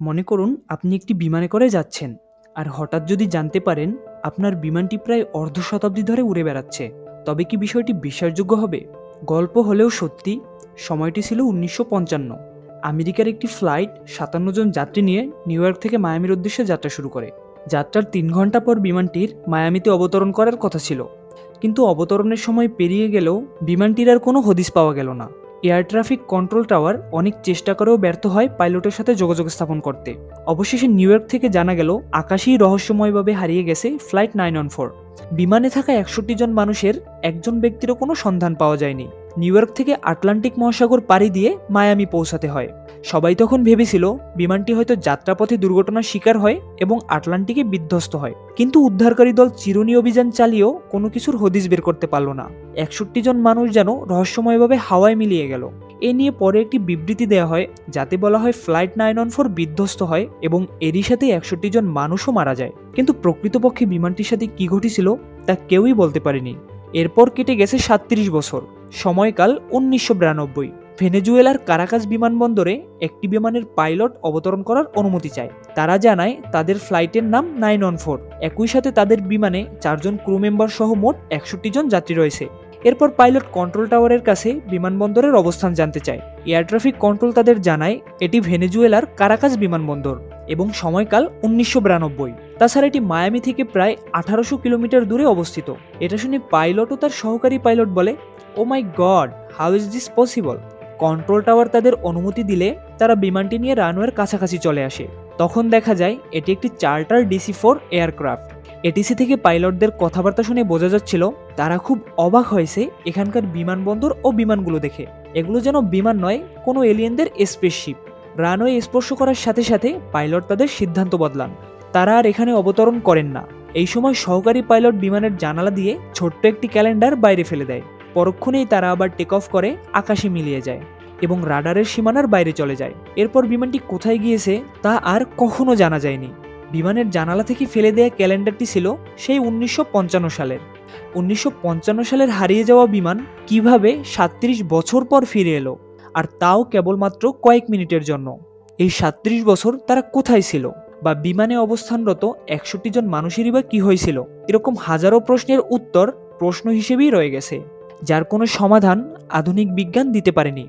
মনে করুন আপনি একটি বিমানে করে যাচ্ছেন, আর হঠাৎ যদি জানতে পারেন আপনার বিমানটি প্রায় অর্ধ শতাব্দী ধরে উড়ে বেড়াচ্ছে, তবে কি বিষয়টি বিশ্বাসযোগ্য হবে? গল্প হলেও সত্যি। সময়টি ছিল 1955। আমেরিকার একটি ফ্লাইট 57 জন যাত্রী নিয়ে নিউ ইয়র্ক থেকে মায়ামির উদ্দেশ্যে যাত্রা শুরু করে। যাত্রার 3 ঘন্টা পর বিমানটির মায়ামিতে অবতরণ করার কথা ছিল, কিন্তু অবতরণের সময় পেরিয়ে গেলেও বিমানটির আর কোনো হদিস পাওয়া গেল না। এয়ার ট্রাফিক কন্ট্রোল টাওয়ার অনেক চেষ্টা করেও ব্যর্থ হয় পাইলটের সাথে যোগাযোগ স্থাপন করতে। অবশেষে নিউ ইয়র্ক থেকে জানা গেল আকাশেই রহস্যময়ভাবে হারিয়ে গেছে ফ্লাইট 914। বিমানে থাকা 61 জন মানুষের একজন ব্যক্তিরও কোনো সন্ধান পাওয়া যায়নি। নিউ ইয়র্ক থেকে আটলান্টিক মহাসাগর পাড়ি দিয়ে মায়ামি পৌঁছাতে হয়। সবাই তখন ভেবেছিল বিমানটি হয়তো যাত্রাপথে দুর্ঘটনার শিকার হয় এবং আটলান্টিকে বিধ্বস্ত হয়, কিন্তু উদ্ধারকারী দল চিরুনি অভিযান চালিয়েও কোনো কিছুর হদিস বের করতে পারল না। 61 জন মানুষ যেন রহস্যময়ভাবে হাওয়ায় মিলিয়ে গেল। এ নিয়ে পরে একটি বিবৃতি দেওয়া হয়, যাতে বলা হয় ফ্লাইট 914 বিধ্বস্ত হয় এবং এরই সাথে 61 জন মানুষও মারা যায়। কিন্তু প্রকৃতপক্ষে বিমানটির সাথে কি ঘটেছিল তা কেউই বলতে পারেনি। এরপর কেটে গেছে 37 বছর। সময়কাল 1992। ভেনেজুয়েলার কারাকাস বিমানবন্দরে একটি বিমানের পাইলট অবতরণ করার অনুমতি চায়। তারা জানায় তাদের ফ্লাইটের নাম 914। একই সাথে তাদের বিমানে 4 জন ক্রু মেম্বার সহ মোট 61 জন যাত্রী রয়েছে। এরপর পাইলট কন্ট্রোল টাওয়ারের কাছে বিমানবন্দরের অবস্থান জানতে চায়। এয়ার ট্রাফিক কন্ট্রোল তাদের জানায় এটি ভেনেজুয়েলার কারাকাস বিমানবন্দর এবং সময়কাল 1992। তাছাড়া এটি মায়ামি থেকে প্রায় 1800 কিলোমিটার দূরে অবস্থিত। এটা শুনে পাইলট ও তার সহকারী পাইলট বলে, oh my God, how is this possible? Control tower তাদের অনুমতি দিলে তারা বিমানটি নিয়ে রানওয়ের কাছাকাছি চলে আসে। তখন দেখা যায় এটি একটি চার্টার DC-4 এয়ারক্রাফট। এটিসি থেকে পাইলটদের কথাবার্তা শুনে বোঝা যাচ্ছিল তারা খুব অবাক হয়েছে এখানকার বিমানবন্দর ও বিমানগুলো দেখে। এগুলো যেন বিমান নয়, কোনো এলিয়েনদের স্পেসশিপ। রানওয়ে স্পর্শ করার সাথে সাথে পাইলট তাদের সিদ্ধান্ত বদলান। তারা আর এখানে অবতরণ করেন না। এই সময় সহকারী পাইলট বিমানের জানালা দিয়ে ছোট্ট একটি ক্যালেন্ডার বাইরে ফেলে দেয়। পরক্ষণেই তারা আবার টেক অফ করে আকাশে মিলিয়ে যায় এবং রাডারের সীমানার বাইরে চলে যায়। এরপর বিমানটি কোথায় গিয়েছে তা আর কখনো জানা যায়নি। বিমানের জানালা থেকে ফেলে দেয়া ক্যালেন্ডারটি ছিল সেই 1955 সালের। 1955 সালের হারিয়ে যাওয়া বিমান কিভাবে 37 বছর পর ফিরে এলো, আর তাও কেবলমাত্র কয়েক মিনিটের জন্য? এই 37 বছর তারা কোথায় ছিল, বা বিমানে অবস্থানরত 61 জন মানুষেরই বা কি হয়েছিল? এরকম হাজারো প্রশ্নের উত্তর প্রশ্ন হিসেবেই রয়ে গেছে, যার কোনো সমাধান আধুনিক বিজ্ঞান দিতে পারেনি।